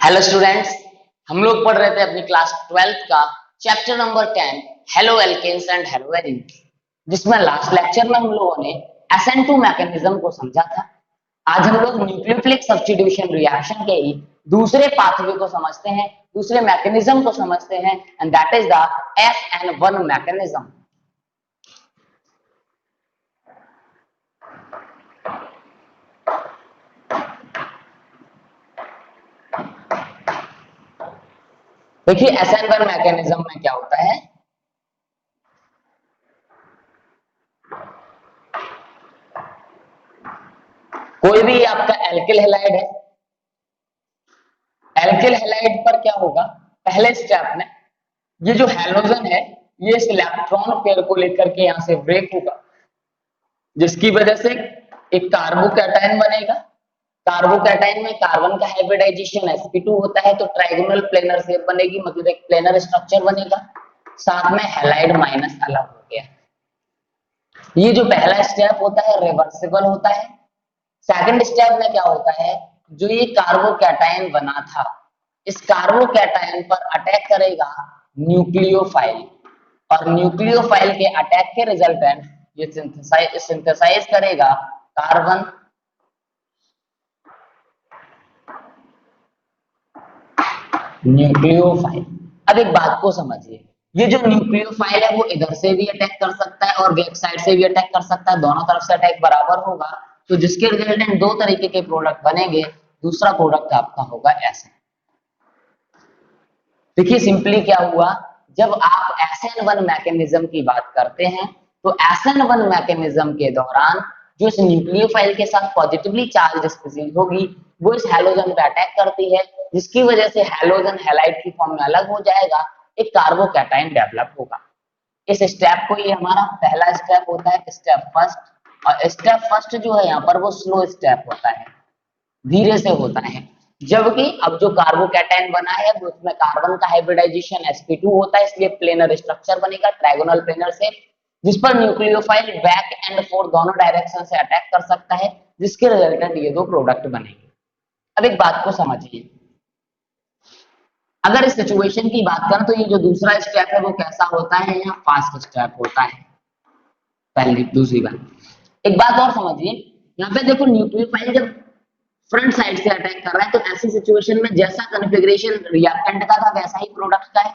Hello students, हम लोग पढ़ रहे थे अपनी क्लास 12th का chapter number 10 haloalkanes and haloarenes, जिसमें लास्ट लेक्चर में हम लोगों ने SN2 मैकेनिज्म को समझा था। आज हम लोग न्यूक्लियोफिलिक सब्स्टिट्यूशन रिएक्शन के ही दूसरे पाथवे को समझते हैं, दूसरे मैकेनिज्म को समझते हैं, and that is the SN1 mechanism. देखिए SN1 मैकेनिज्म में क्या होता है। कोई भी आपका एल्किल हैलाइड है, एल्किल हैलाइड पर क्या होगा, पहले स्टेप में ये जो हैलोजन है ये इस इलेक्ट्रॉन पेयर को लेकर के यहां से ब्रेक होगा, जिसकी वजह से एक कार्बोकैटायन बनेगा। कार्बोकैटायन में कार्बन का हाइब्रिडाइजेशन sp2 होता है, तो ट्राइगोनल प्लेनर शेप बनेगी, मतलब एक प्लेनर स्ट्रक्चर बनेगा। साथ में हैलाइड माइनस अलग हो गया। ये जो पहला स्टेप होता है रिवर्सिबल होता है। सेकंड स्टेप में क्या होता है, जो ये कार्बोकैटायन बना था इस कार्बोकैटायन पर अटैक करेगा न्यूक्लियोफाइल, और न्यूक्लियोफाइल के अटैक के रिजल्टेंट ये सिंथेसाइज करेगा कार्बन न्यूक्लियोफाइल। अब एक बात को समझिए, ये जो न्यूक्लियोफाइल है वो इधर से भी अटैक कर सकता है और बैक साइड से भी अटैक कर सकता है, दोनों तरफ से अटैक बराबर होगा, तो जिसके रिजल्टेंट दो तरीके के प्रोडक्ट बनेंगे। दूसरा प्रोडक्ट आपका होगा ऐसे। देखिए सिंपली क्या हुआ, जब आप SN1 मैकेनिज्म की बात करते हैं तो SN1 मैकेनिज्म के दौरान जो इस न्यूक्लियोफाइल के साथ पॉजिटिवली चार्ज स्पीशीज होगी वो इस हैलोजन पे अटैक करती है, जिसकी वजह से हैलोजन हैलाइड की फॉर्म में अलग हो जाएगा, एक कार्बोकैटायन डेवलप होगा। इस स्टेप को, ये हमारा पहला स्टेप होता है, स्टेप फर्स्ट। और स्टेप फर्स्ट जो है यहाँ पर वो स्लो स्टेप होता है, धीरे से होता है। जबकि अब जो कार्बोकैटायन बना है वो उसमें कार्बन का हाइब्रिडाइजेशन sp2 होता है, इसलिए प्लेनर स्ट्रक्चर बनेगा, ट्रायगोनल प्लेनर से, जिस पर न्यूक्लियोफाइल बैक एंड फोर्थ दोनों डायरेक्शन से अटैक कर सकता है, जिसके रिजल्टेंट ये दो प्रोडक्ट बनेंगे। अब एक बात को समझिए, अगर इस सिचुएशन की बात करें तो ये जो दूसरा स्टेप है वो कैसा होता है, यहाँ फास्ट स्टेप होता है। पहली दूसरी बात, एक बात और समझिए, यहाँ पे देखो न्यूक्लियोफाइल जब फ्रंट साइड से अटैक कर रहा है तो ऐसी सिचुएशन में जैसा कॉन्फ़िगरेशन रिएक्टेंट का था वैसा ही प्रोडक्ट का है,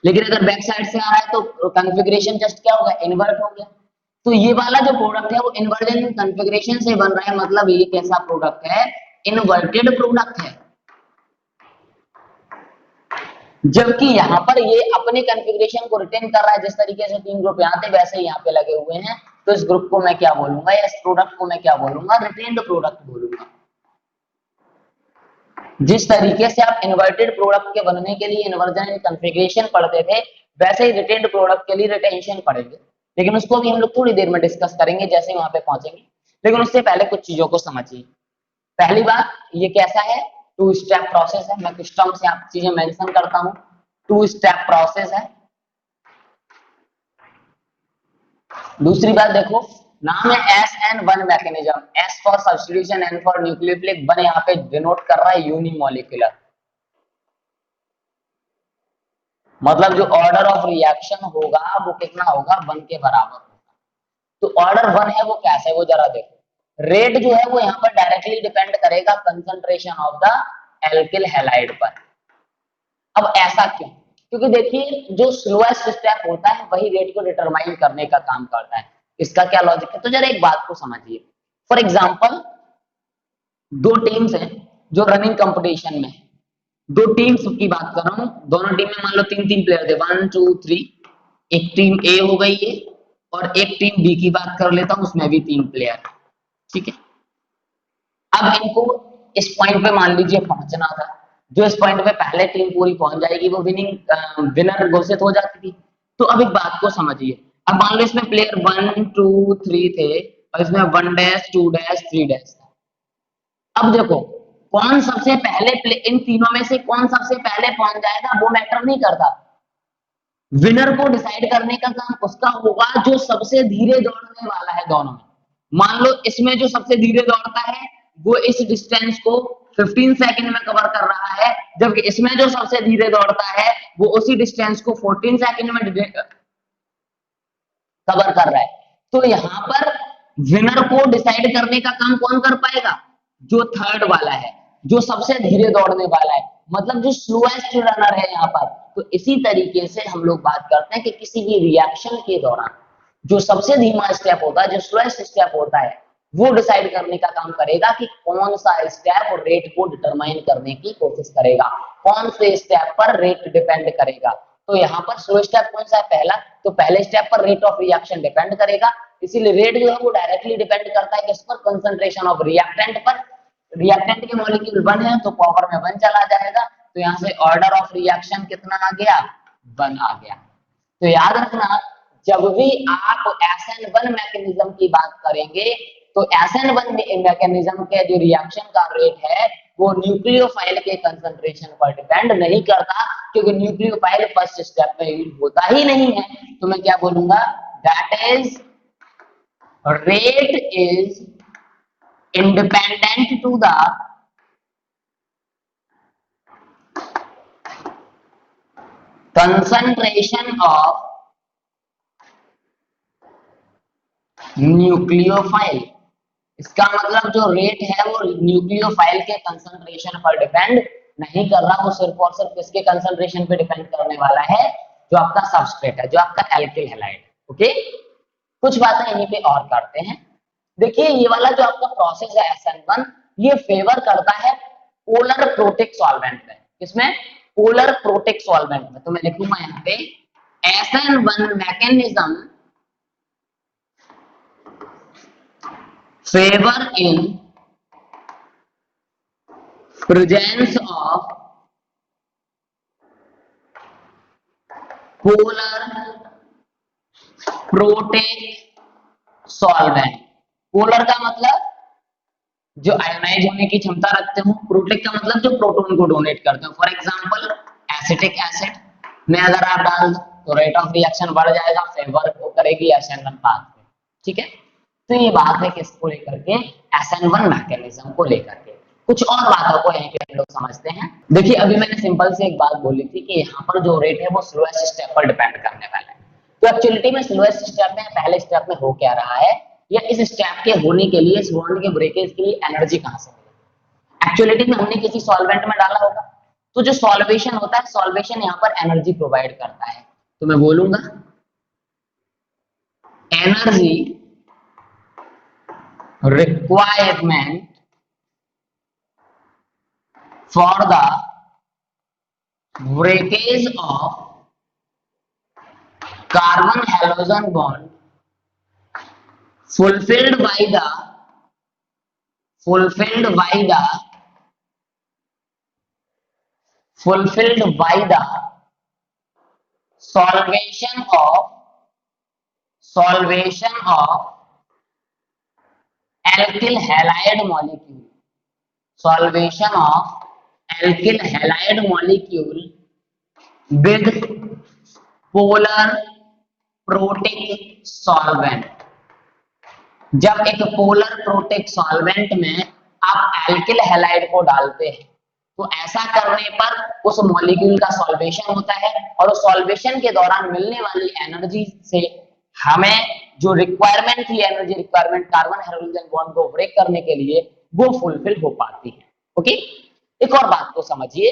लेकिन अगर बैक साइड से आ रहा है तो कॉन्फ़िगरेशन जस्ट क्या होगा, इन्वर्ट हो गया। तो ये वाला जो प्रोडक्ट है वो इन्वर्टेड कॉन्फ़िगरेशन से बन रहा है, मतलब ये कैसा प्रोडक्ट है, इन्वर्टेड प्रोडक्ट है। जबकि यहाँ पर ये अपने कॉन्फ़िगरेशन को रिटेन कर रहा है, जिस तरीके से तीन ग्रुप यहाँ थे वैसे ही यहाँ पे लगे हुए हैं, तो इस ग्रुप को मैं क्या बोलूंगा, या इस प्रोडक्ट को मैं क्या बोलूंगा, रिटेन्ड प्रोडक्ट बोलूंगा। जिस तरीके से आप इन्वर्टेड प्रोडक्ट के बनने के लिए इन्वर्जन एंड कॉन्फ़िगरेशन पढ़ते थे, वैसे ही रिटेन्ड प्रोडक्ट के लिए रिटेंशन पढ़ेंगे, लेकिन उसको भी हम लोग थोड़ी देर में डिस्कस करेंगे जैसे ही वहां पे पहुंचेंगे। लेकिन उससे पहले कुछ चीजों को समझिए। पहली बात, ये कैसा है, टू स्टेप प्रोसेस है। मैं कुछ टर्म से आप चीजें मेंशन करता हूँ, टू स्टेप प्रोसेस है। दूसरी बात देखो, नाम है SN1 mechanism, S for substitution, N for nucleophilic, 1 यहाँ पे डिनोट कर रहा है यूनिमोलिकुलर, मतलब जो ऑर्डर ऑफ रिएक्शन होगा वो कितना होगा, 1 के बराबर होगा। तो ऑर्डर 1 है वो कैसे है वो जरा देखो। रेट जो है वो यहाँ पर डायरेक्टली डिपेंड करेगा concentration of the alkyl halide पर। अब ऐसा क्यों, क्योंकि देखिए जो स्लोएस्ट स्टेप होता है वही रेट को डिटरमाइन करने का काम करता है। इसका क्या लॉजिक है, तो जरा एक बात को समझिए। फॉर एग्जांपल, दो टीम्स हैं जो रनिंग कंपटीशन में, दो टीम्स की बात कर रहा हूं, दोनों टीम में मान लो तीन तीन प्लेयर थे, 1 2 3। एक टीम ए हो गई है और एक टीम बी की बात कर लेता हूं, उसमें भी तीन प्लेयर, ठीक है। अब इनको इस पॉइंट पे मान लीजिए पहुंचना था, जो इस पॉइंट पे पहले टीम पूरी पहुंच जाएगी वो विनर घोषित हो जाती थी। तो अब एक बात को समझिए, अब मान लो इसमें प्लेयर 1 2 3 थे और इसमें 1 डैश 2 डैश 3 डैश। अब देखो कौन सबसे पहले इन तीनों में से कौन सबसे पहले पहुंच जाएगा वो मैटर नहीं करता, विनर को डिसाइड करने का काम उसका होगा जो सबसे धीरे दौड़ने वाला है दोनों में। मान लो इसमें जो सबसे धीरे दौड़ता है वो इस डिस्टेंस को 15 सेकंड में कवर कर रहा है, जबकि इसमें जो सबसे धीरे दौड़ता है वो उसी डिस्टेंस को 14 सेकंड में कवर कर रहा है। तो यहाँ पर विनर को डिसाइड करने का काम कौन कर पाएगा? जो थर्ड वाला है, जो सबसे धीरे दौड़ने वाला है, मतलब जो स्लोएस्ट रनर है यहाँ पर। तो इसी तरीके से हम लोग बात करते हैं कि किसी भी रिएक्शन के दौरान जो सबसे धीमा स्टेप होता है, जो स्लोएस्ट स्टेप होता है, वो डिसाइड करने का काम करेगा कि कौन सा स्टेप रेट को डिटरमाइन करने की कोशिश करेगा, कौन से स्टेप पर रेट डिपेंड करेगा। तो यहाँ पर स्लो स्टेप कौन सा है? पहला। तो पहले स्टेप पर रेट ऑफ रिएक्शन डिपेंड करेगा, इसीलिए रेट जो है वो डायरेक्टली डिपेंड करता है किस पर? कंसंट्रेशन ऑफ रिएक्टेंट पर। रिएक्टेंट के मॉलिक्यूल 1 है तो पावर में 1 चला जाएगा, तो यहाँ से ऑर्डर ऑफ रिएक्शन कितना आ गया? 1 आ गया। तो याद रखना, जब भी आप SN1 मैकेनिज्म की बात करेंगे तो SN1 मैकेनिज्म के जो रिएक्शन का रेट है वो न्यूक्लियोफाइल के कंसंट्रेशन पर डिपेंड नहीं करता, क्योंकि न्यूक्लियोफाइल फर्स्ट स्टेप में यूज होता ही नहीं है। तो मैं क्या बोलूंगा? That is rate is independent to the concentration of nucleophile. इसका मतलब जो रेट है वो न्यूक्लियोफाइल के कंसंट्रेशन पर डिपेंड नहीं कर रहा, वो सिर्फ और सिर्फ किसके कंसंट्रेशन पे डिपेंड करने वाला है? जो आपका सबस्ट्रेट है, जो आपका एल्किल हैलाइड। ओके, कुछ बातें यहीं पे और करते हैं। देखिए ये वाला जो आपका प्रोसेस है SN1, ये फेवर करता है पोलर प्रोटिक सॉल्वेंट में। किसमें? पोलर प्रोटिक सॉल्वेंट में। तो मैं लिखूंगा यहाँ पे SN1 mechanism favor in presence of polar protic solvent। Polar का मतलब जो आयोनाइज होने की क्षमता रखते हो, प्रोटिक का मतलब जो प्रोटॉन को डोनेट करते हो। फॉर एग्जांपल एसिटिक एसिड में अगर आप डाल दो तो रेट ऑफ रिएक्शन बढ़ जाएगा, फेवर को करेगी SN1 पाथवे। ठीक है, तो ये बात है किसको लेकर के? SN1 मैकेनिज्म को लेकर के। कुछ और बातों को यहीं पे हम लोग समझते हैं। देखिए अभी मैंने सिंपल से एक बात बोली थी कि यहाँ पर जो रेट है वो स्लोएस्ट स्टेप पर डिपेंड करने वाला है। तो एक्चुअलिटी में स्लोएस्ट स्टेप में पहले स्टेप में हो क्या रहा है, या इस स्टेप के होने के लिए, इस बॉन्ड के ब्रेकेज के लिए एनर्जी कहां से मिलेगी? एक्चुअलिटी में हमने किसी सॉल्वेंट में डाला होगा, तो जो सॉल्वेशन होता है, सॉल्वेशन यहाँ पर एनर्जी प्रोवाइड करता है। तो मैं बोलूंगा energy requirement for the breakage of carbon halogen bond fulfilled by the solvation of alkyl halide molecule, solvation of alkyl halide molecule with polar protic solvent। जब एक पोलर प्रोटिक सॉल्वेंट में आप alkyl halide को डालते हैं तो ऐसा करने पर उस मॉलिक्यूल का सॉल्वेशन होता है, और उस सॉल्वेशन के दौरान मिलने वाली एनर्जी से हमें जो रिक्वायरमेंट थी, energy requirement carbon hydrogen bond को ब्रेक करने के लिए, वो फुलफिल हो पाती है। ओके, एक और बात को समझिए।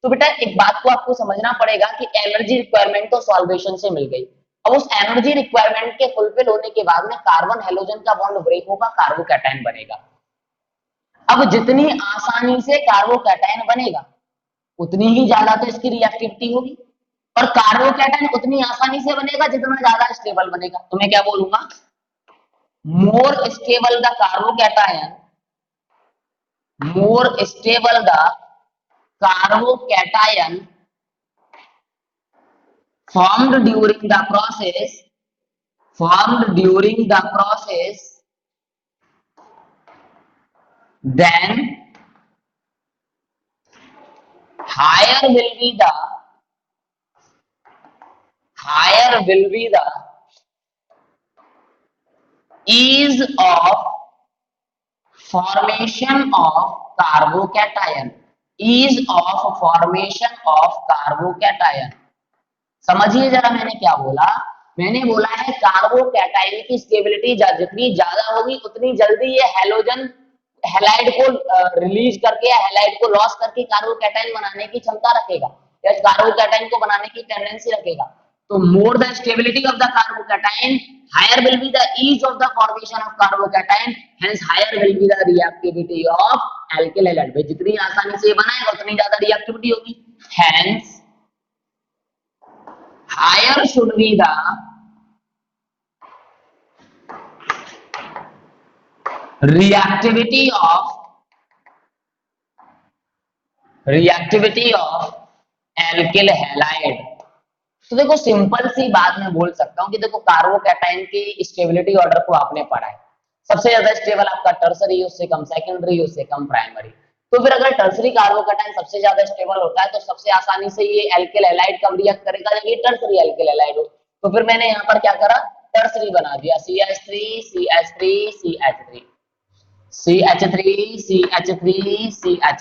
तो बेटा एक बात को आपको समझना पड़ेगा कि एनर्जी रिक्वायरमेंट तो सॉल्वेशन से मिल गई, अब उस एनर्जी रिक्वायरमेंट के फुलफिल होने के बाद में कार्बन हाइड्रोजन का बॉन्ड ब्रेक होगा, कार्बोकैटायन बनेगा। अब जितनी आसानी से कार्बोकैटायन बनेगा उतनी ही ज्यादा तो इसकी रिएक्टिविटी होगी, और कार्बोकैटायन उतनी आसानी से बनेगा जितना ज्यादा स्टेबल बनेगा। तो मैं क्या बोलूंगा? More stable the carbocation, more stable the carbocation formed during the process then higher will be the ease of formation of carbocation ease of formation of carbocation. समझिए जरा मैंने क्या बोला। मैंने बोला है कार्बोकैटायन की स्टेबिलिटी जितनी ज्यादा होगी उतनी जल्दी ये हैलोजन हैलाइड को रिलीज करके या हैलाइड को लॉस करके कार्बोकैटायन बनाने की क्षमता रखेगा या कार्बोकैटायन को बनाने की टेंडेंसी रखेगा। तो more the stability of the carbocation higher will be the ease of the formation of carbocation, hence higher will be the reactivity of alkyl halide. जितनी आसानी से बनाएगा उतनी ज्यादा रिएक्टिविटी होगी, hence higher should be the reactivity of alkyl halide। तो देखो simple सी बात मैं बोल सकता हूं कि देखो कार्बोकैटायन की स्टेबिलिटी ऑर्डर को आपने पढ़ा है। सबसे ज्यादा स्टेबल आपका टर्सरी, उससे कम सेकेंडरी, उससे कम प्राइमरी। तो फिर अगर टर्सरी कार्बोकैटायन सबसे ज्यादा स्टेबल होता है तो सबसे आसानी से ये एल्किल हैलाइड कब रिएक्ट करेगा, जब ये टर्सरी एल्किल हैलाइड हो। तो फिर मैंने यहाँ पर क्या करा, टर्सरी बना दिया, CH3 CH3 CH3 CH3 CH3 CH3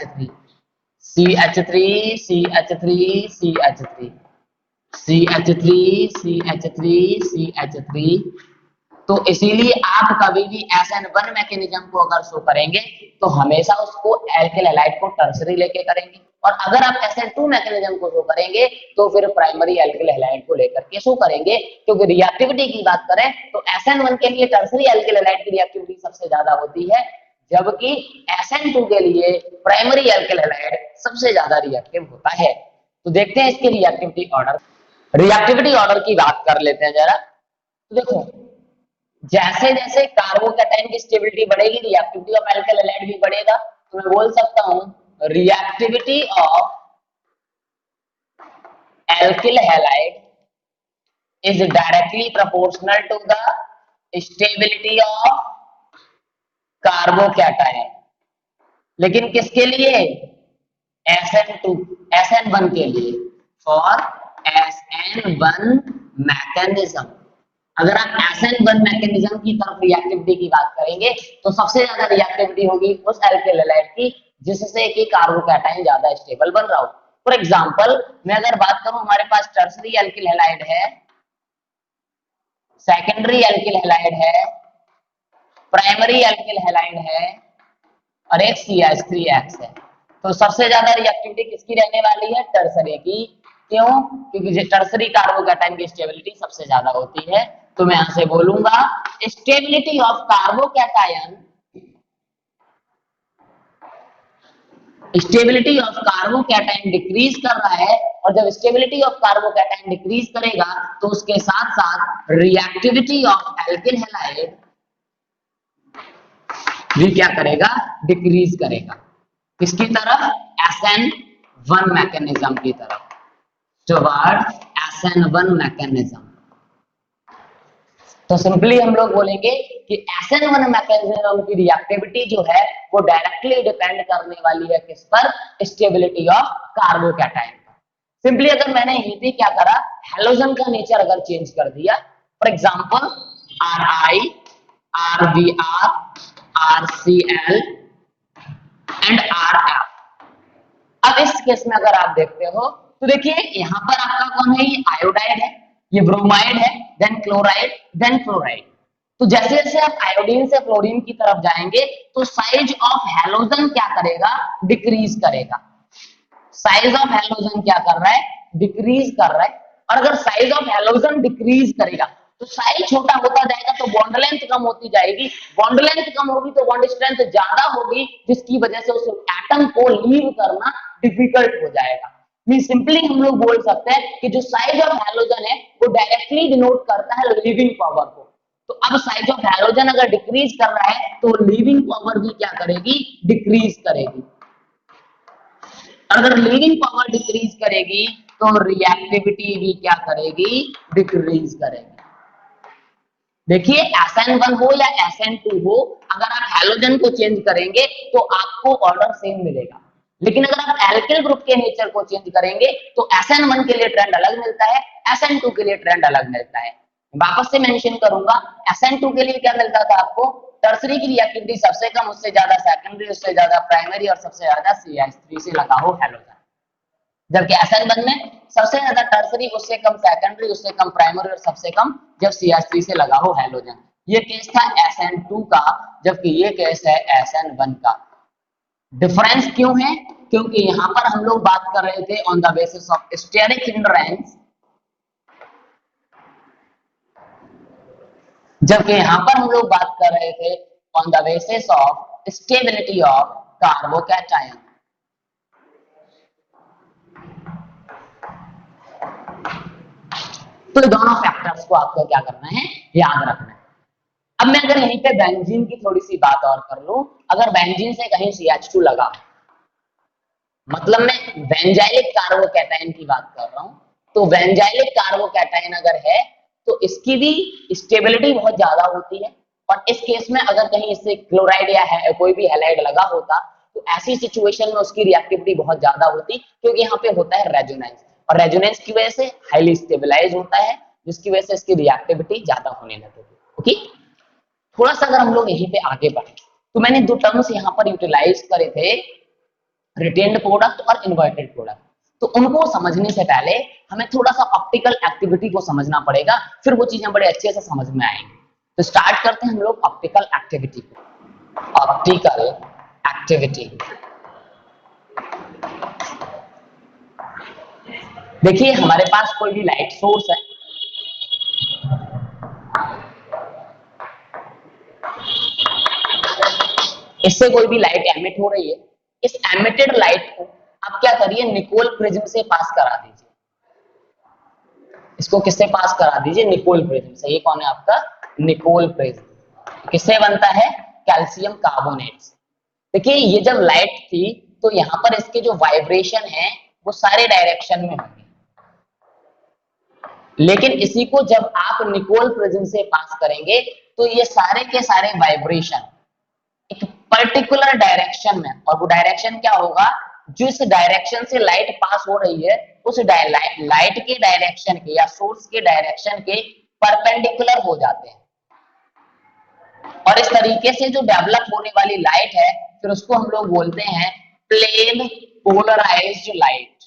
CH3 CH3 CH3 CH3 CH3 CH3। तो इसीलिए आप कभी भी SN1 मैकेनिज्म को अगर शो करेंगे तो हमेशा उसको एल्किल हैलाइड को टर्सरी लेके करेंगे, और अगर आप SN2 मैकेनिज्म को शो करेंगे तो फिर प्राइमरी एल्किल हैलाइड को लेकर के शो करेंगे। क्योंकि रिएक्टिविटी की बात करें तो SN1 के लिए टर्सरी एल्किल हैलाइड की रिएक्टिविटी सबसे ज्यादा होती है, जबकि SN2 के लिए प्राइमरी एल्किल हैलाइड सबसे ज्यादा रिएक्टिव होता है। तो देखते हैं इसके रिएक्टिविटी ऑर्डर। रिएक्टिविटी ऑर्डर की बात कर लेते हैं जरा। तो देखो जैसे जैसे कार्बोकैटायन की स्टेबिलिटी बढ़ेगी रिएक्टिविटी ऑफ एल्किल हैलाइड भी बढ़ेगा। तो मैं बोल सकता हूं reactivity of alkyl halide is directly proportional to the stability of carbocation. लेकिन किसके लिए, SN2 SN1 के लिए, फॉर SN1 मैकेनिज्म। अगर आप SN1 मैकेनिज्म की तरफ रिएक्टिविटी की बात करेंगे तो सबसे ज्यादा रिएक्टिविटी होगी उस एल्किल हैलाइड की जिससे कि कार्बोकैटायन ज्यादा स्टेबल बन रहा हो। फॉर एग्जांपल मैं अगर बात करूं, हमारे पास टर्सरी एल्किल हैलाइड है, सेकेंडरी एल्किल हैलाइड है, प्राइमरी एल्किल हैलाइड है और एक CH3X है। तो सबसे ज्यादा रिएक्टिविटी किसकी रहने वाली है, टर्सरी की। क्यों, क्योंकि टर्सरी कार्बोकैटायन की स्टेबिलिटी सबसे ज्यादा होती है। तो मैं यहां से बोलूंगा stability of carbocation, stability of carbocation decrease कर रहा है, और जब स्टेबिलिटी ऑफ कार्बोकैटायन डिक्रीज करेगा तो उसके साथ साथ रिएक्टिविटी ऑफ एल्किल हैलाइड भी क्या करेगा, डिक्रीज करेगा। किसकी तरफ, SN1 मैकेनिज्म की तरफ, टुवर्ड्स SN1 मैकेनिज्म। तो सिंपली हम लोग बोलेंगे कि SN1 मैकेनिज्म की रिएक्टिविटी जो है वो डायरेक्टली डिपेंड करने वाली है किस पर, स्टेबिलिटी ऑफ कार्बोकैटायन पर। सिंपली अगर मैंने यहीं पे क्या करा, हैलोजन का नेचर अगर चेंज कर दिया, for example Ri, RBr, RCl and Rf। अब इस केस में अगर आप देखते हो तो देखिए यहाँ पर आपका कौन है, ये आयोडाइड है, ये ब्रोमाइड है, देन क्लोराइड, देन फ्लोराइड। तो जैसे जैसे आप आयोडीन से फ्लोरीन की तरफ जाएंगे तो साइज ऑफ हैलोजन क्या करेगा, डिक्रीज करेगा। साइज ऑफ हैलोजन क्या कर रहा है, डिक्रीज कर रहा है। और अगर साइज ऑफ हैलोजन डिक्रीज करेगा तो साइज छोटा होता जाएगा तो बॉन्ड लेंथ कम होती जाएगी, बॉन्ड लेंथ कम होगी तो बॉन्ड स्ट्रेंथ ज्यादा होगी, जिसकी वजह से उस एटम को लीव करना डिफिकल्ट हो जाएगा। सिंपली हम लोग बोल सकते हैं कि जो साइज ऑफ हैलोजन है वो डायरेक्टली डिनोट करता है लीविंग पावर को। तो अब साइज ऑफ हैलोजन अगर डिक्रीज कर रहा है तो लीविंग पावर भी क्या करेगी, डिक्रीज करेगी। अगर लीविंग पावर डिक्रीज करेगी तो रिएक्टिविटी भी क्या करेगी, डिक्रीज करेगी। देखिए SN1 हो या SN2 हो, अगर आप हैलोजन को चेंज करेंगे तो आपको ऑर्डर सेम मिलेगा। लेकिन अगर आप एल्किल ग्रुप के नेचर को चेंज करेंगे तो SN1 के लिए ट्रेंड अलग मिलता है, SN2 के लिए ट्रेंड अलग मिलता है। वापस से मेंशन करूंगा, SN2 के लिए क्या मिलता था आपको, टर्सरी की रिएक्टिविटी सबसे कम, उससे ज्यादा सेकेंडरी, उससे ज्यादा प्राइमरी और सबसे ज्यादा CH3 से लगा हो हैलोजन। जबकि SN1 में सबसे ज्यादा टर्सरी, उससे कम सेकेंडरी, उससे कम प्राइमरी और सबसे कम जब CH3 से लगा हो हैलोजन। ये केस था SN2 का, जबकि ये केस है SN1 का। डिफरेंस क्यों है? क्योंकि यहां पर हम लोग बात कर रहे थे on the basis of steric hindrance, जबकि यहां पर हम लोग बात कर रहे थे on the basis of stability of carbocation. तो दोनों फैक्टर्स को आपको क्या करना है, याद रखना है। अब मैं अगर यहीं पे बेंजीन की थोड़ी सी बात और कर लूं, अगर बेंजीन से कहीं CH2 लगा, मतलब मैं बेंजाइलिक कार्बोकैटायन की बात कर रहा हूं, तो बेंजाइलिक कार्बोकैटायन अगर है तो इसकी भी स्टेबिलिटी बहुत ज्यादा होती है। और इस केस में अगर कहीं इससे क्लोराइड या कोई भी हैलाइड लगा होता, तो ऐसी सिचुएशन में उसकी रिएक्टिविटी बहुत ज्यादा होती, क्योंकि यहाँ पे होता है रेजोनेंस, और रेजोनेंस की वजह से हाईली स्टेबलाइज होता है, जिसकी वजह से इसकी रिएक्टिविटी ज्यादा होने लगेगी। ओके, थोड़ा सा अगर हम लोग यहीं पे आगे बढ़े, तो मैंने दो टर्म्स यहाँ पर यूटिलाइज करे थे, रिटेन्ड प्रोडक्ट और इन्वर्टेड प्रोडक्ट। तो उनको समझने से पहले हमें थोड़ा सा ऑप्टिकल एक्टिविटी को समझना पड़ेगा, फिर वो चीजें बड़े अच्छे से समझ में आएंगी। तो स्टार्ट करते हैं हम लोग ऑप्टिकल एक्टिविटी को। ऑप्टिकल एक्टिविटी, देखिए हमारे पास कोई भी लाइट सोर्स है, इससे कोई भी लाइट एमिट हो रही है, इस एमिटेड लाइट को आप क्या करिए, निकोल प्रिज्म से पास करा दीजिए। इसको किससे पास करा दीजिए, निकोल प्रिज्म से। ये कौन है आपका, निकोल प्रिज्म। किससे बनता है, कैल्शियम कार्बोनेट से। देखिए ये जब लाइट थी तो यहां पर इसके जो वाइब्रेशन है वो सारे डायरेक्शन में होंगे, लेकिन इसी को जब आप निकोल प्रिज्म से पास करेंगे तो ये सारे के सारे वाइब्रेशन एक पर्टिकुलर डायरेक्शन में, और वो डायरेक्शन क्या होगा, जिस डायरेक्शन से लाइट पास हो रही है उस लाइट के डायरेक्शन के या सोर्स के डायरेक्शन के परपेंडिकुलर हो जाते हैं। और इस तरीके से जो डेवलप होने वाली लाइट है, फिर उसको हम लोग बोलते हैं plane polarised light.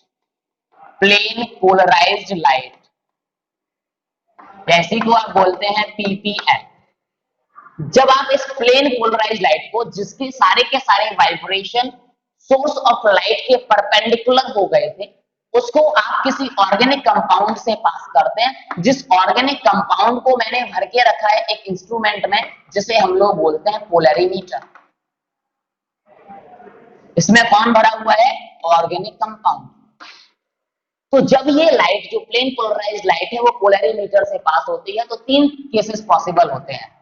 Plane polarised light, जैसे को आप बोलते हैं PPL। जब आप इस प्लेन पोलराइज्ड लाइट को, जिसके सारे के सारे वाइब्रेशन सोर्स ऑफ लाइट के परपेंडिकुलर हो गए थे, उसको आप किसी ऑर्गेनिक कंपाउंड से पास करते हैं, जिस ऑर्गेनिक कंपाउंड को मैंने भर के रखा है एक इंस्ट्रूमेंट में, जिसे हम लोग बोलते हैं पोलरीमीटर। इसमें कौन भरा हुआ है, ऑर्गेनिक कंपाउंड। तो जब ये लाइट जो प्लेन पोलराइज्ड लाइट है वो पोलरीमीटर से पास होती है, तो तीन केसेस पॉसिबल होते हैं।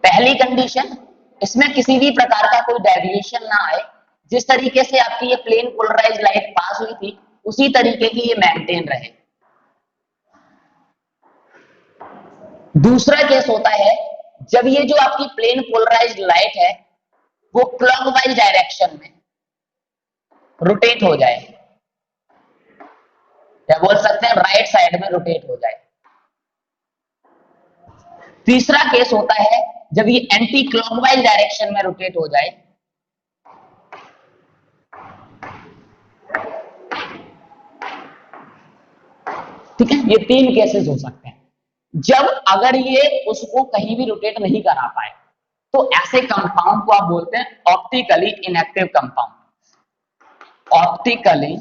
पहली कंडीशन, इसमें किसी भी प्रकार का कोई डेविएशन ना आए, जिस तरीके से आपकी ये प्लेन पोलराइज्ड लाइट पास हुई थी उसी तरीके की ये मेंटेन रहे। दूसरा केस होता है जब ये जो आपकी प्लेन पोलराइज्ड लाइट है वो क्लॉकवाइज डायरेक्शन में रोटेट हो जाए, या बोल सकते हैं राइट साइड में रोटेट हो जाए। तीसरा केस होता है जब ये एंटी क्लॉकवाइज डायरेक्शन में रोटेट हो जाए। ठीक है, ये तीन केसेस हो सकते हैं। जब अगर ये उसको कहीं भी रोटेट नहीं करा पाए, तो ऐसे कंपाउंड को आप बोलते हैं optically inactive compound. Optically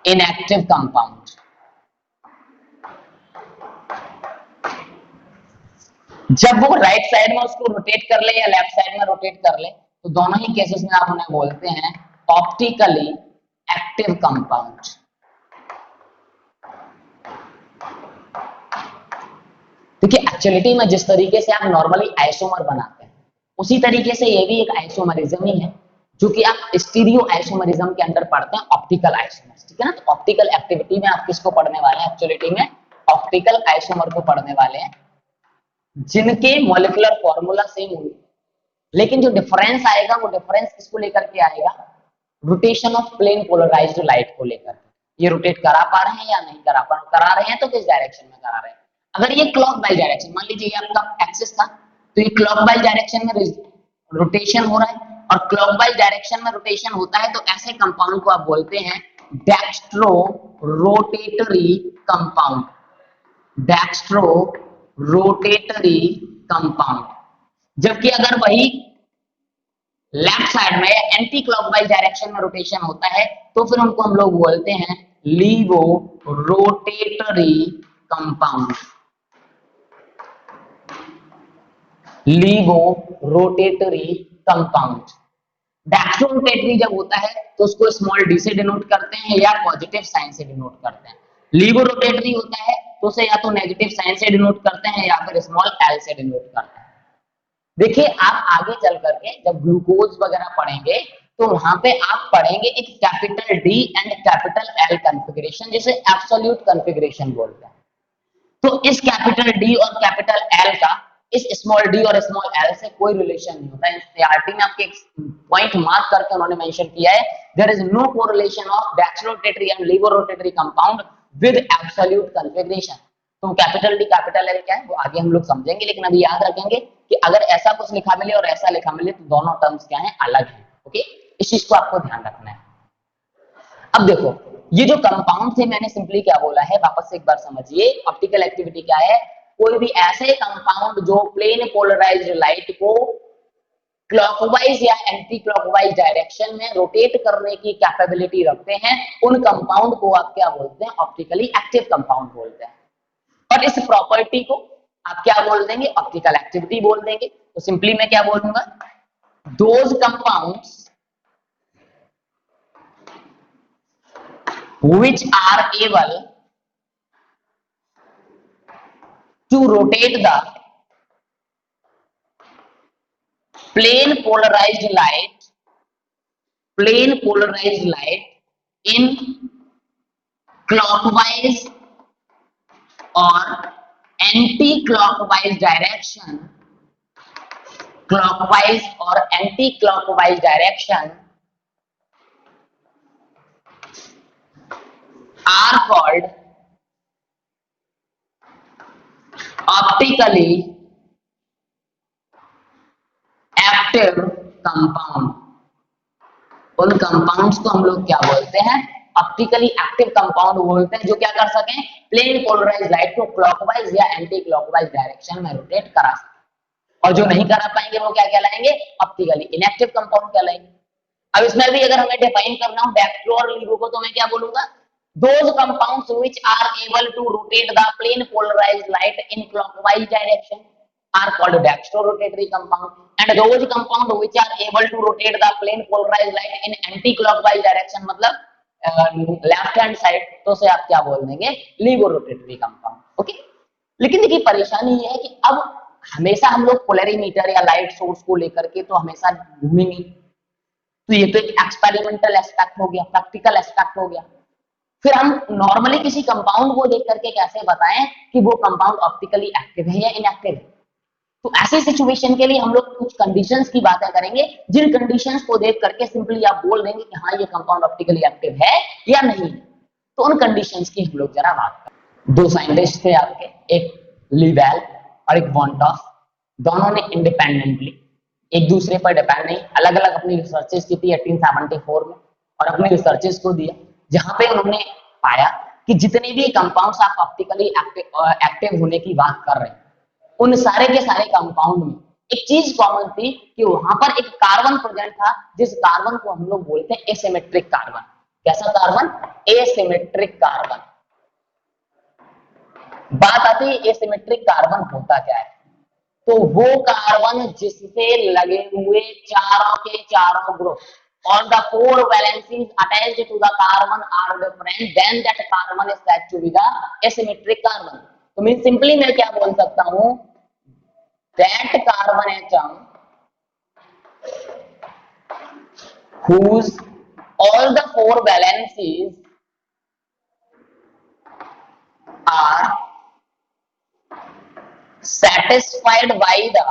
inactive compound. जब वो राइट साइड में उसको रोटेट कर ले या लेफ्ट साइड में रोटेट कर ले, तो दोनों ही केसेस में आप उन्हें बोलते हैं ऑप्टिकली एक्टिव कंपाउंड। देखिए एक्चुअलिटी में जिस तरीके से आप नॉर्मली आइसोमर बनाते हैं, उसी तरीके से ये भी एक आइसोमरिज्म ही है, जो कि आप स्टीरियो आइसोमरिज्म के अंदर पढ़ते हैं, ऑप्टिकल आइसोमर्स। ठीक है ना, तो ऑप्टिकल एक्टिविटी में आप किसको पढ़ने वाले हैं, एक्चुअलिटी में ऑप्टिकल आइसोमर को पढ़ने वाले हैं, जिनके मॉलिक्यूलर फॉर्मूला सेम होंगे, लेकिन जो डिफरेंस आएगा वो डिफरेंस किसको लेकर के आएगा, rotation of plane polarised light को लेकर। ये रोटेट करा पा रहे हैं या नहीं करा रहे हैं, तो किस डायरेक्शन में करा रहे हैं। अगर ये क्लॉक वाइज डायरेक्शन, मान लीजिए ये आपका एक्सिस था, तो ये क्लॉक वाइज डायरेक्शन में रोटेशन हो रहा है, और क्लॉक वाइज डायरेक्शन में रोटेशन होता है, तो ऐसे कंपाउंड को आप बोलते हैं dextrorotatory compound, dextrorotatory compound. जबकि अगर वही लेफ्ट साइड में एंटी क्लॉकवाइज डायरेक्शन में रोटेशन होता है, तो फिर उनको हम लोग बोलते हैं levorotatory compound, levorotatory compound. Dextrorotatory जब होता है तो उसको स्मॉल डी से डिनोट करते हैं या पॉजिटिव साइन से डिनोट करते हैं। लीवो रोटेटरी होता है तो उसे या तो नेगेटिव साइन से डिनोट करते हैं या फिर स्मॉल एल से डिनोट करते हैं। देखिए आप आगे चल करके जब ग्लूकोज वगैरह पढ़ेंगे तो वहां पे आप पढ़ेंगे एक capital D and capital L configuration, जिसे एब्सोल्यूट कॉन्फ़िगरेशन बोलते हैं। तो इस कैपिटल डी और कैपिटल एल का इस स्मॉल डी और स्मॉल एल से कोई रिलेशन नहीं होता है। एनसीईआरटी में आपके पॉइंट मार्क करके उन्होंने मेंशन किया है, there is no correlation of dextrorotatory and levorotatory compound with absolute configuration. तो कैपिटल डी कैपिटल एल क्या है वो आगे हम लोग समझेंगे, लेकिन अभी याद रखेंगे कि अगर ऐसा कुछ लिखा मिले और ऐसा लिखा मिले तो दोनों टर्म्स क्या है, अलग है। ओके, इस चीज को आपको ध्यान रखना है। अब देखो ये जो कंपाउंड थे मैंने सिंपली क्या बोला है, वापस से एक बार समझिए। ऑप्टिकल एक्टिविटी क्या है, कोई भी ऐसे कंपाउंड जो प्लेन पोलराइज्ड लाइट को क्लॉकवाइज या एंटी क्लॉकवाइज डायरेक्शन में रोटेट करने की कैपेबिलिटी रखते हैं, उन कंपाउंड को आप क्या बोलते हैं, ऑप्टिकली एक्टिव कंपाउंड बोलते हैं। और इस प्रॉपर्टी को आप क्या बोल देंगे, ऑप्टिकल एक्टिविटी बोल देंगे। तो सिंपली मैं क्या बोलूंगा, those compounds which are able to rotate the plane polarized light in clockwise or anti-clockwise direction, clockwise or anti-clockwise direction are called optically active compound. उन कंपाउंड्स को हम लोग क्या बोलते हैं, ऑप्टिकली एक्टिव कंपाउंड बोलते हैं, जो क्या कर सकें, प्लेन पोलराइज्ड लाइट को क्लॉकवाइज या एंटी क्लॉकवाइज डायरेक्शन में रोटेट करा सकें। और जो नहीं करा पाएंगे वो क्या कहलाएंगे, ऑप्टिकली इनएक्टिव कंपाउंड कहलाएंगे। अब इसमें भी अगर हमें डिफाइन करना हो डेक्स्ट्रो और लीवो को, तो मैं क्या बोलूंगा, those compounds which are able to rotate the plane polarized light in clockwise direction are called dextrorotatory compound, and those compound which are able to rotate the plane polarized light in anti-clockwise direction, मतलब left hand side, तो उसे आप क्या बोल देंगे, लीवोरोटेटरी compound. Okay, लेकिन देखिए परेशानी ये है कि अब हमेशा हम लोग पोलरिमीटर या लाइट सोर्स को लेकर के तो हमेशा घूमेंगे, तो ये तो एक एक्सपेरिमेंटल एस्पेक्ट हो गया, प्रैक्टिकल एस्पेक्ट हो गया। फिर हम नॉर्मली किसी कंपाउंड को देख करके कैसे बताएं कि वो कंपाउंड ऑप्टिकली एक्टिव है या इनएक्टिव है। तो ऐसे सिचुएशन के लिए हम लोग कुछ कंडीशंस की बातें करेंगे, जिन कंडीशंस को देख करके सिंपली आप बोल देंगे कि हाँ ये कंपाउंड ऑप्टिकली एक्टिव है या नहीं। तो उन कंडीशंस की हम लोग जरा बात करें। दो साइंटिस्ट थे आपके, एक लीवेल और एक वॉन्टॉफ, दोनों ने इंडिपेंडेंटली, एक दूसरे पर डिपेंड नहीं, अलग अलग अपनी रिसर्चेस की थी 1874 में, और अपनी रिसर्चेस को दिया, जहां पे उन्होंने पाया कि जितने भी कंपाउंड्स आप ऑप्टिकली एक्टिव होने की बात कर रहे हैं, उन सारे के सारे कंपाउंड में एक चीज कॉमन थी कि वहां पर एक कार्बन प्रेजेंट था, जिस कार्बन को हम लोग बोलते हैं एसिमेट्रिक कार्बन। कैसा कार्बन, एसिमेट्रिक कार्बन। बात आती है एसिमेट्रिक कार्बन होता क्या है, तो वो कार्बन जिससे लगे हुए चारों के चारों group, all the four valencies attached to the carbon are different, then that carbon is said to be the asymmetric carbon. तो मीन सिंपली मैं क्या बोल सकता हूं, that carbon atom whose all the four valencies are satisfied by the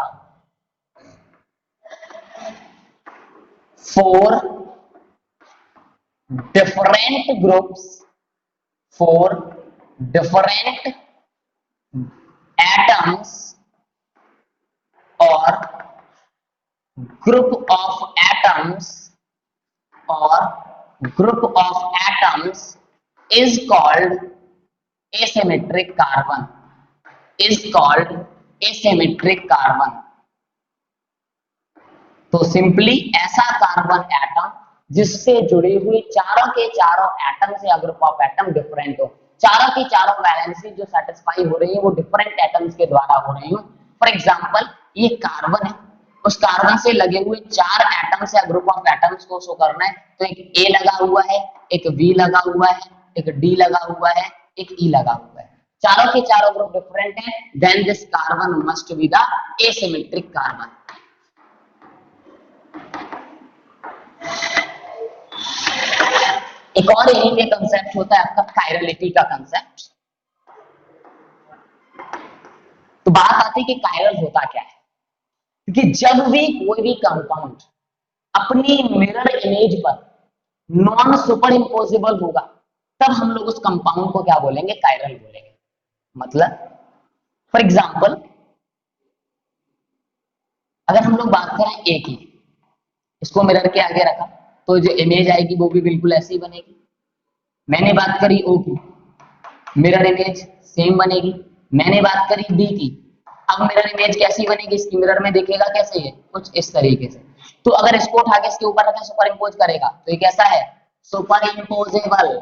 four different groups, four different atoms or group of atoms or group of atoms is called asymmetric carbon, is called asymmetric carbon. तो simply ऐसा carbon atom जिससे जुड़ी हुई चारों के चारों atom से group of atom different हो, चारों की चारों वैलेंसी जो सेटिस्फाई हो रही है वो डिफरेंट एटम्स के द्वारा हो रही हो। फॉर एग्जांपल ये कार्बन है, उस कार्बन से लगे हुए चार एटम्स या ग्रुप ऑफ एटम्स को शो करना है, तो एक ए लगा हुआ है, एक बी लगा हुआ है, एक डी लगा हुआ है, एक ई लगा हुआ है, चारों के चारों ग्रुप डिफरेंट है, then this carbon must be the asymmetric carbon. एक और इन्हीं में कंसेप्ट होता है आपका कायरलिटी का कंसेप्ट। तो बात आती है कि कायरल होता क्या है, क्योंकि जब भी कोई भी कंपाउंड अपनी मिरर इमेज पर नॉन सुपर इम्पोजिबल होगा तब हम लोग उस कंपाउंड को क्या बोलेंगे, कायरल बोलेंगे। मतलब फॉर एग्जांपल अगर हम लोग बात करें ए की, इसको मिरर के आगे रखा तो जो इमेज आएगी वो भी बिल्कुल ऐसी बनेगी। मैंने बात करी ओ की, मिरर इमेज सेम बनेगी। मैंने बात करी बी की, अब मिरर इमेज कैसी बनेगी, इसकी मिरर में दिखेगा कैसे है, कुछ इस तरीके से। तो अगर इसको उठा के इसके ऊपर रखें सुपर इम्पोज करेगा तो ये कैसा है, सुपर इम्पोजेबल।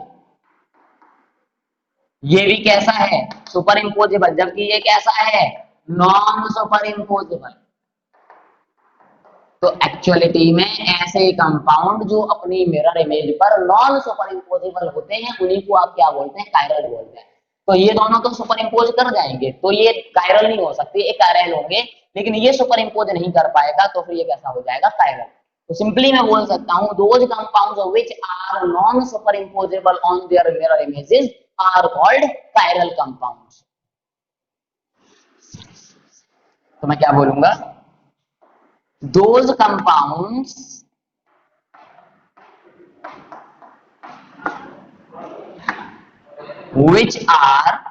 ये भी कैसा है, सुपर इम्पोजेबल, जबकि ये कैसा है, नॉन सुपर इम्पोजेबल। तो एक्चुअलिटी में ऐसे कंपाउंड जो अपनी मिरर इमेज पर नॉन सुपर इम्पोजेबल होते हैं उन्हीं को आप क्या बोलते हैं, कायरल बोलते हैं। तो ये दोनों तो सुपर इम्पोज कर जाएंगे तो ये कायरल नहीं हो सकते, ये कायरल होंगे, लेकिन ये सुपर इम्पोज नहीं कर पाएगा तो फिर ये कैसा हो जाएगा, कायरल। तो सिंपली मैं बोल सकता हूं those compounds which are non superimposable on their mirror images are called chiral compounds. तो मैं क्या बोलूंगा, those compounds which are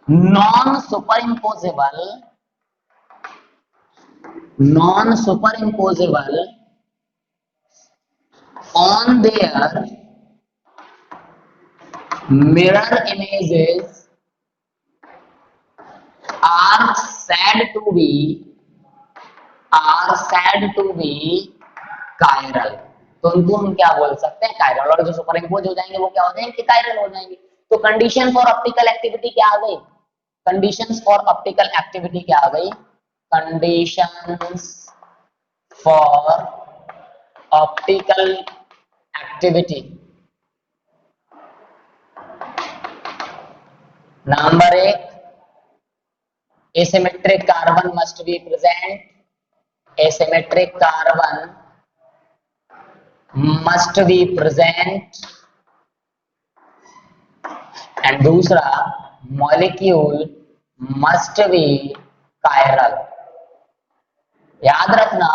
non-superimposable on their mirror images are said to be chiral. तो उनको हम क्या बोल सकते हैं, कायरल। और जो सुपर इम्पोज हो जाएंगे वो क्या हो जाएंगे, कायरल हो जाएंगे। तो कंडीशन फॉर ऑप्टिकल एक्टिविटी क्या आ गई, कंडीशंस फॉर ऑप्टिकल एक्टिविटी क्या आ गई, conditions for optical activity. Number एक, asymmetric carbon must be present, asymmetric carbon must be present, and दूसरा molecule must be chiral। याद रखना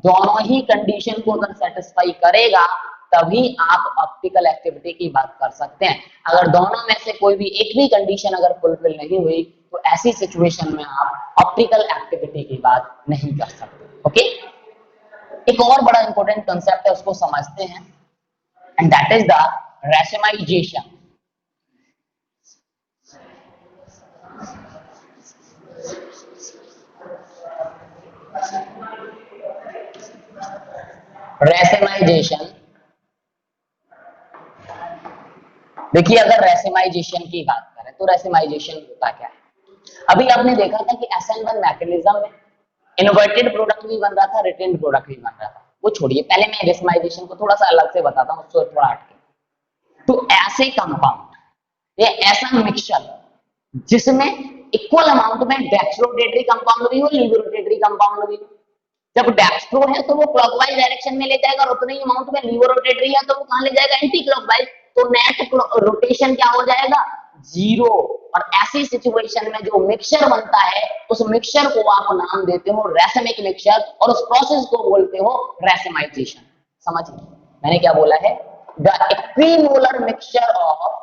दोनों ही कंडीशन को अगर सेटिस्फाई करेगा तभी आप ऑप्टिकल एक्टिविटी की बात कर सकते हैं। अगर दोनों में से कोई भी एक भी कंडीशन अगर फुलफिल नहीं हुई तो ऐसी सिचुएशन में आप ऑप्टिकल एक्टिविटी की बात नहीं कर सकते। ओके, एक और बड़ा इंपॉर्टेंट कंसेप्ट है उसको समझते हैं, एंड दैट इज द रैशमाइजेशन। रैशमाइजेशन, देखिए अगर रैशमाइजेशन की बात करें तो रैशमाइजेशन होता क्या है। अभी आपने देखा था कि SN1 मैकेनिज्म में इन्वर्टेड प्रोडक्ट भी बन रहा था, रिटेन्ड प्रोडक्ट भी बन रहा था। वो छोड़िए, पहले मैं रैशमाइजेशन को थोड़ा सा अलग से बताता हूँ, उसको थोड़ा हटके। तो ऐसे कंपाउंड, ये ऐसा मिक्सचर जिसमें इक्वल अमाउंट में डेक्स्ट्रोरोटेटरी कंपाउंड भी हो, लीवरोटेटरी कंपाउंड भी हो। जब डेक्स्ट्रो है तो वो क्लॉकवाइज डायरेक्शन में ले जाएगा, और उतने ही अमाउंट में लीवर रोटेटरी है तो वो कहां ले जाएगा, एंटी क्लॉकवाइज। तो नेट रोटेशन क्या हो जाएगा, जीरो। और ऐसी सिचुएशन में जो मिक्सचर बनता है उस मिक्सचर को आप नाम देते हो रैशमिक मिक्सचर, और उस प्रोसेस को बोलते हो रैशमाइजेशन। समझिए मैंने क्या बोला है, the equimolar mixture of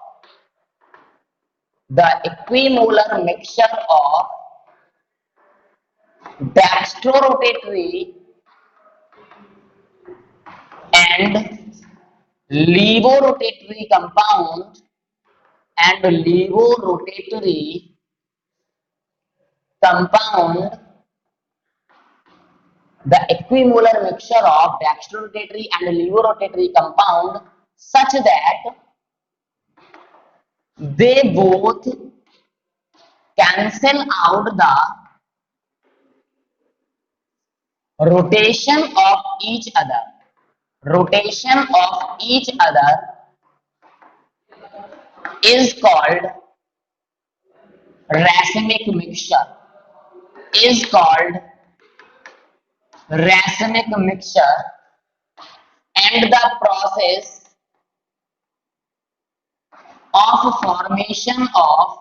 the equimolar mixture of dextrorotatory and levorotatory compound and levorotatory compound, the equimolar mixture of dextrorotatory and levorotatory compound such that they both cancel out the rotation of each other. Rotation of each other is called racemic mixture. Is called racemic mixture, and the process of formation of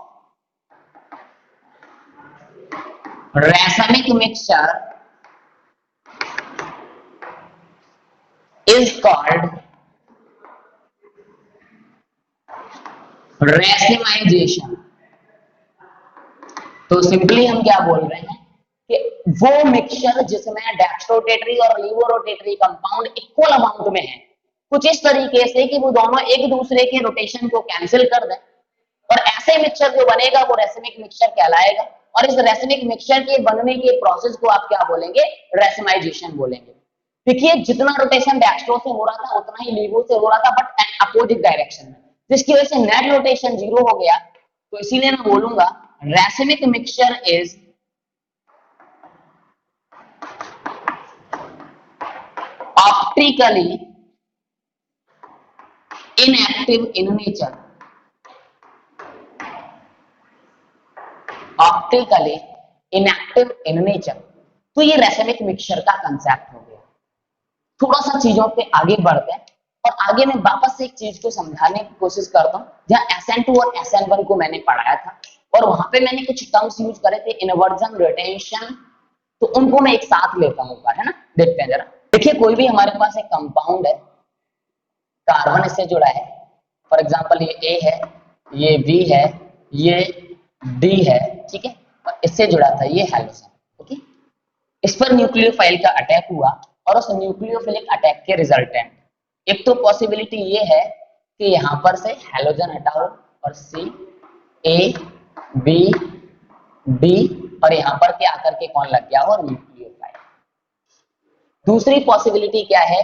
racemic mixture is called racemization. तो simply हम क्या बोल रहे हैं कि वो mixture जिसमें dextrorotatory और लीवोरोटेटरी कंपाउंड इक्वल अमाउंट में है, कुछ इस तरीके से कि वो दोनों एक दूसरे के रोटेशन को कैंसिल कर दें, और ऐसे मिक्सचर जो बनेगा वो रेसिमिक मिक्सचर कहलाएगा। और इस रेसिमिक मिक्सचर के बनने के प्रोसेस को आप क्या बोलेंगे? रेसिमाइजेशन बोलेंगे। देखिए जितना रोटेशन डेक्स्ट्रो से हो रहा था उतना ही लीवो से हो रहा था, बट अपोजिट डायरेक्शन में, जिसकी वजह से नेट रोटेशन 0 हो गया। तो इसीलिए मैं बोलूंगा racemic mixture is optically inactive in nature. Optically inactive in nature. तो ये racemic mixture का कंसेप्ट हो गया। थोड़ा सा चीजों पे आगे बढ़ते हैं और आगे मैं वापस से एक चीज को समझाने की कोशिश करता हूं, जहां SN2 और SN1 को मैंने पढ़ाया था और वहां पे मैंने कुछ टर्म्स यूज करे थे, इन्वर्जन, रिटेंशन, तो उनको मैं एक साथ लेता हूं ऊपर, है ना। देखते हैं जरा। देखिए कोई भी हमारे पास एक कंपाउंड है, कार्बन इससे जुड़ा है, फॉर एग्जांपल ये A है, ये B है, ये D है, ठीक है, और इससे जुड़ा था ये हेलोजन। ओके, इस पर न्यूक्लियोफाइल का अटैक हुआ और उस न्यूक्लियोफिलिक अटैक के रिजल्टेंट एक तो पॉसिबिलिटी ये है कि यहां पर से हेलोजन हटाओ और C, A, B, D और यहां पर के आकर के कौन लग गया हो? न्यूक्लियोफाइल। दूसरी पॉसिबिलिटी क्या है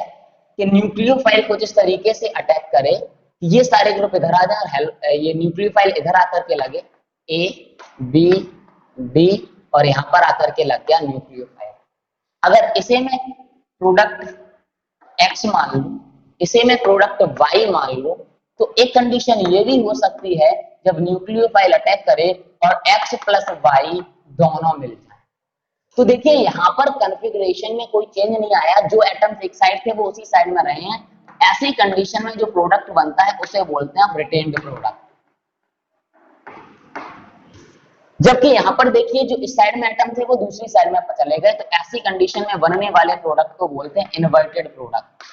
कि न्यूक्लियोफाइल को जिस तरीके से अटैक करे, ये सारे ग्रुप इधर आ जाए और ये न्यूक्लियोफाइल इधर आकर के लगे, A, B, D और यहां पर आकर के लग गया न्यूक्लियोफाइल। अगर इसे मैं प्रोडक्ट X मान लूं, इसे मैं प्रोडक्ट Y मान लूं, तो एक कंडीशन ये भी हो सकती है जब न्यूक्लियोफाइल अटैक करे और X प्लस Y दोनों मिल जाए। तो देखिए यहां पर कॉन्फ़िगरेशन में कोई चेंज नहीं आया, जो एटम्स एक साइड थे वो उसी साइड में रहे हैं। ऐसी कंडीशन में जो प्रोडक्ट बनता है उसे बोलते हैं रिटेन्ड प्रोडक्ट। जबकि यहां पर देखिए जो इस साइड में एटम थे वो दूसरी साइड में चले गए, तो ऐसी कंडीशन में बनने वाले प्रोडक्ट को बोलते हैं इन्वर्टेड प्रोडक्ट।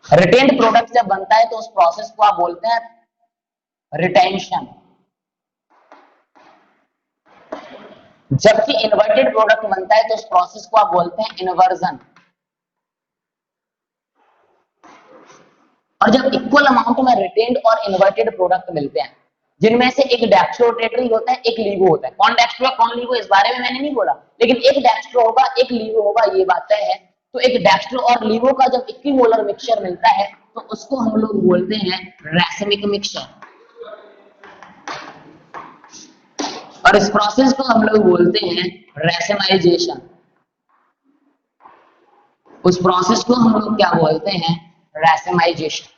रिटेन्ड प्रोडक्ट जब बनता है तो उस प्रोसेस को आप बोलते हैं रिटेंशन, जबकि इन्वर्टेड प्रोडक्ट बनता है तो उस प्रोसेस को आप बोलते हैं इन्वर्जन। और जब इक्वल अमाउंट में रिटेन्ड और इन्वर्टेड प्रोडक्ट मिलते हैं, जिनमें से एक डेक्स्ट्रोरोटेटरी होता है, एक लीवो होता है, कौन डेक्स्ट्रो कौन लीवो इस बारे में मैंने नहीं बोला, लेकिन एक डेक्स्ट्रो होगा एक लीवो होगा, ये बात तय है। तो एक डेक्स्ट्रो और लीवो का जब इक्विमोलर मिक्सचर मिलता है तो उसको हम लोग बोलते हैं रैसिमिक मिक्सचर, और इस प्रोसेस को हम लोग बोलते हैं रैसिमाइजेशन। उस प्रोसेस को हम लोग क्या बोलते हैं? रैसिमाइजेशन।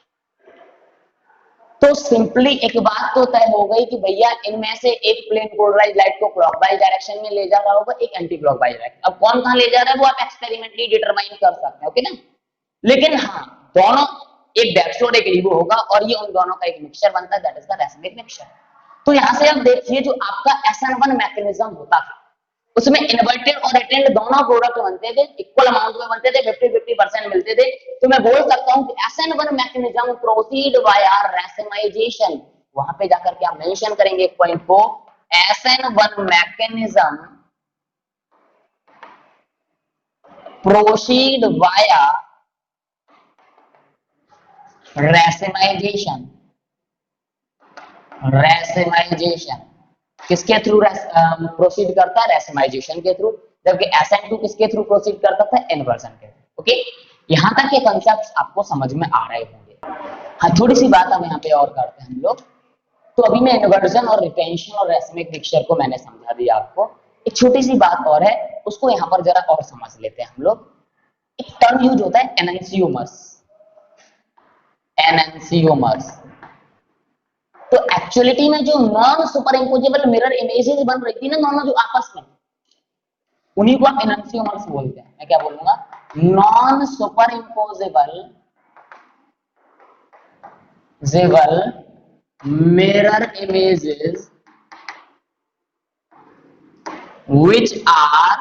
तो सिंपली एक बात तो तय हो गई कि भैया इनमें से एक प्लेन पोलराइज लाइट को क्लॉकवाइज डायरेक्शन में ले जा रहा होगा, एक एंटी क्लॉकवाइज डायरेक्शन। अब कौन कहां ले जा रहा है वो आप एक्सपेरिमेंटली डिटरमाइन कर सकते हैं, ओके ना। लेकिन हाँ, दोनों एक डेक्स्ट्रो और एक लीवो होगा और ये उन दोनों का एक मिक्सचर बनता है, दैट इज द रैसिमिक मिक्सचर। तो यहां से आप देखिए जो आपका SN1 मैकेनिज्म होता था, उसमें इन्वर्टेड और रिटेंड दोनों प्रोडक्ट बनते थे, इक्वल अमाउंट में बनते थे, 50-50% मिलते थे। तो मैं बोल सकता हूं कि SN1 mechanism proceed via rationalisation. वहां पे जाकर के आप मेंशन करेंगे एक पॉइंट को, SN1 mechanism proceed via rationalisation. Rationalisation किसके थ्रू प्रोसीड करता है? रैशनलाइजेशन के थ्रू। जबकि SN2 किसके थ्रू प्रोसीड करता था? इन्वर्जन के थ्रू। ओके, यहां तक के कॉन्सेप्ट्स आपको समझ में आ रहे होंगे। हाँ, थोड़ी सी बात हम यहाँ पे और करते हैं हम लोग। तो अभी मैं इन्वर्जन और रिटेंशन और रैशमिक मिक्सचर को मैंने समझा दिया आपको। एक छोटी सी बात और है, उसको यहाँ पर जरा और समझ लेते हैं हम लोग। एक टर्म यूज होता है एनंसियोमर्स। एनंसियोमर्स तो एक्चुअलिटी में जो non super imposable mirror images बन रही थी ना दोनों जो आपस में, उन्हीं को आप एनंसियोमर्स बोलते हैं। मैं क्या बोलूंगा? Non super imposable mirror images which are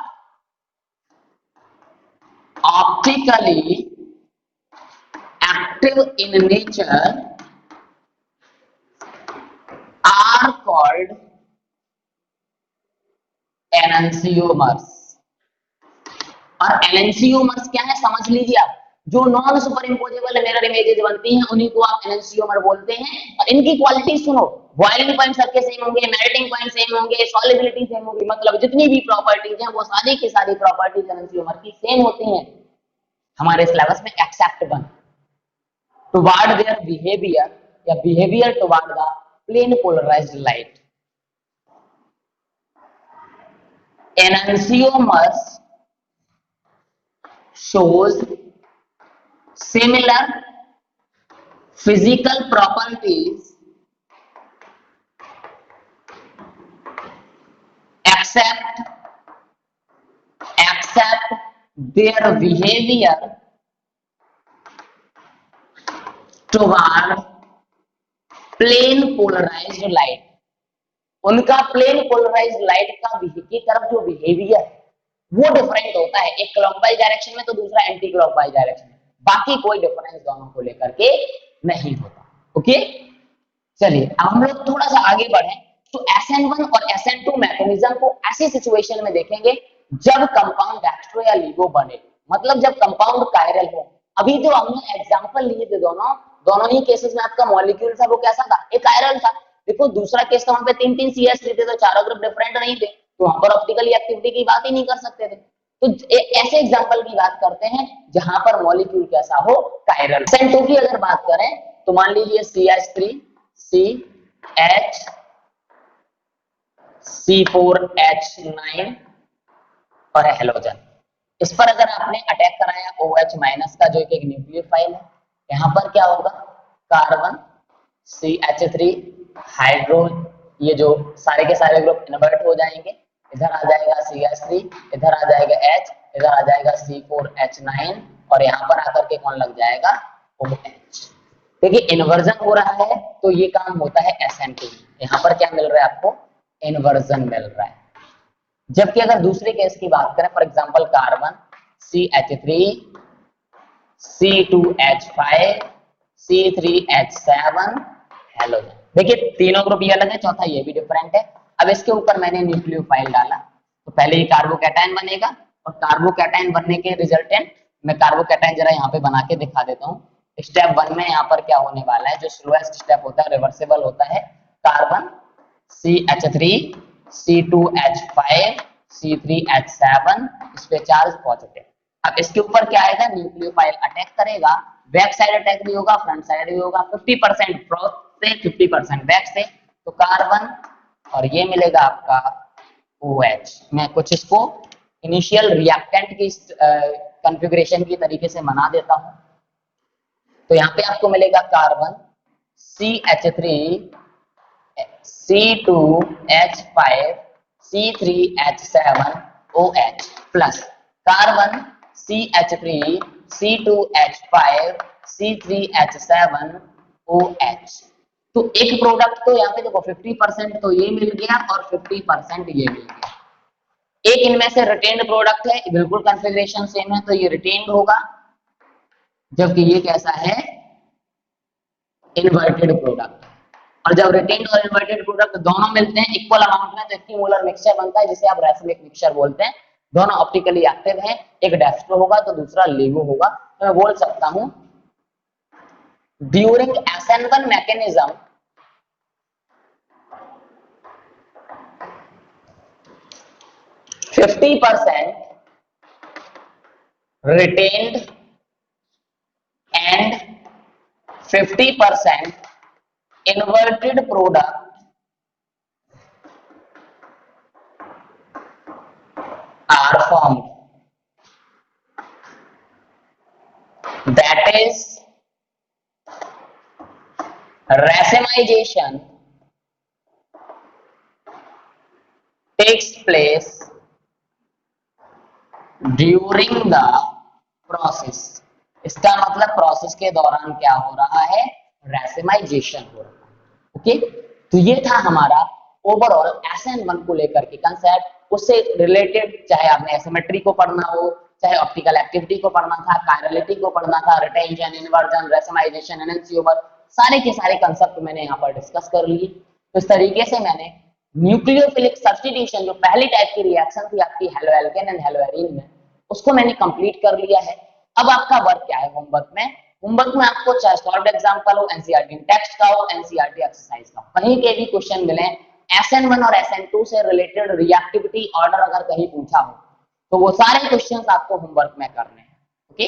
optically active in nature are called enantiomers। और एनएनसीओमर्स क्या है समझ लीजिए आप। जो non super imposable mirror images बनती हैं उन्हीं को आप एनएनसीओमर बोलते हैं। और इनकी क्वालिटी सुनो, बॉइलिंग पॉइंट सबके सेम होंगे, मेल्टिंग पॉइंट सेम होंगे, सॉलिबिलिटी सेम होगी, मतलब जितनी भी प्रॉपर्टीज हैं वो सारी की सारी प्रॉपर्टीज एनएनसीओमर की सेम होती हैं हमारे सिलेबस में, except one toward their behaviour या behaviour toward the plane polarised light. Enantiomers shows similar physical properties except their behavior toward plane polarized light। उनका प्लेन पोलराइज्ड लाइट का की तरफ जो बिहेवियर वो डिफरेंट होता है, एक क्लॉकवाइज डायरेक्शन में तो दूसरा एंटी क्लॉकवाइज डायरेक्शन में, बाकी कोई डिफरेंस दोनों को लेकर के नहीं होता। ओके, चलिए अब हम लोग थोड़ा सा आगे बढ़े। तो SN1 और SN2 मैकेनिज्म को ऐसी सिचुएशन में देखेंगे जब कंपाउंड डेक्स्ट्रो या लिगो बने, मतलब जब कंपाउंड कायरल हो। अभी जो हमने एग्जांपल लिए थे दोनों ही केसेस में आपका मॉलिक्यूल था वो कैसा था? एक कायरल था। देखो दूसरा केस था वहां पे 3-3 CH थे तो चारों ग्रुप डिफरेंट नहीं थे, तो वहां पर ऑप्टिकली एक्टिविटी की बात ही नहीं कर सकते थे। तो ऐसे एग्जांपल की बात करते हैं जहां पर मॉलिक्यूल कैसा हो? कायरल। SN2 की अगर बात करें तो मान लीजिए CH3 CH C4H9 और हेलोजन। इस पर अगर आपने अटैक कराया OH माइनस का जो एक न्यूक्लियोफाइल है, यहाँ पर क्या होगा? कार्बन CH3 हाइड्रो, ये जो सारे के सारे ग्रुप इन्वर्ट हो जाएंगे, इधर आ जाएगा CH3, इधर आ जाएगा H, इधर आ जाएगा C4H9 और यहाँ पर आकर के कौन लग जाएगा? OH। देखिए इन्वर्जन हो रहा है तो ये काम होता है SN2। यहाँ पर क्या मिल रहा है आपको? इन्वर्जन मिल रहा है। जबकि अगर दूसरे केस की बात करें, for example carbon CH3 C2H5 C3H7 halogen. देखिए तीनों ग्रुप ये अलग है, चौथा ये भी डिफरेंट है। अब इसके ऊपर मैंने न्यूक्लियोफाइल डाला तो पहले ये कार्बोकैटायन बनेगा और कार्बोकैटायन बनने के रिजल्टेंट मैं कार्बोकैटायन जरा यहाँ पे बना के दिखा देता हूँ। स्टेप 1 में यहाँ पर क्या होने वाला है? जो स्लोएस्ट स्टेप होता है रिवर्सिबल होता है। कार्बन CH3 C2H5 C3H7 इस पे चार्ज पॉजिटिव। अब इसके ऊपर क्या आएगा? न्यूक्लियोफाइल अटैक करेगा, बैक साइड अटैक भी होगा, फ्रंट साइड भी होगा, 50% फ्रंट से 50% बैक से। तो कार्बन और ये मिलेगा आपका OH। मैं कुछ इसको इनिशियल रिएक्टेंट की कॉन्फ़िगरेशन की तरीके से बना देता हूं। तो यहाँ पे आपको मिलेगा carbon CH3 C2H5 C3H7 OH plus carbon CH3 C2H5 C3H7 OH। तो एक प्रोडक्ट तो यहाँ पे देखो 50% तो ये मिल गया और 50% ये मिल गया। एक इनमें से रिटेन्ड प्रोडक्ट है, बिल्कुल कॉन्फ़िगरेशन सेम है, तो ये रिटेन्ड होगा, जबकि ये कैसा है, इन्वर्टेड प्रोडक्ट। और जब रिटेन्ड और इन्वर्टेड प्रोडक्ट दोनों मिलते हैं इक्वल अमाउंट में तो इक्विमोलर मिक्सचर बनता है, जिसे आप रैसमिक मिक्सचर बोलते हैं। दोनों ऑप्टिकली एक्टिव हैं, एक डेस्ट्रो होगा तो दूसरा लेवो होगा। तो मैं बोल सकता हूं during SN1 mechanism 50% retained and 50% inverted product are formed. That is, racemization takes place during the process. इसका मतलब प्रोसेस के दौरान क्या हो रहा है, रैसेमाइजेशन हो रहा है। ओके, तो ये था हमारा ओवरऑल SN1 को लेकर के कंसेप्ट। उससे रिलेटेड चाहे आपने एसिमेट्री को पढ़ना हो, चाहे ऑप्टिकल एक्टिविटी को पढ़ना था, कायरलिटी को पढ़ना था, रिटेंशन, इन्वर्जन, रैसेमाइजेशन, एनएनसी ओवर, सारे के सारे कंसेप्ट मैंने यहाँ पर डिस्कस कर लिए। तो इस तरीके से मैंने न्यूक्लियोफिलिक सब्स्टिट्यूशन, जो पहली टाइप की रिएक्शन थी आपकी हेलोएल्केन एंड हेलोएरीन में, उसको मैंने कंप्लीट कर लिया है। अब आपका वर्क क्या है होमवर्क में? होमवर्क में आपको चाहे सॉल्व एग्जांपल हो, एनसीईआरटी टेक्स्ट का हो, एनसीईआरटी एक्सरसाइज का, कहीं के भी क्वेश्चन मिले, SN1 और SN2 से रिलेटेड रिएक्टिविटी ऑर्डर अगर कहीं पूछा हो तो वो सारे क्वेश्चंस आपको होमवर्क में करने हैं। ओके,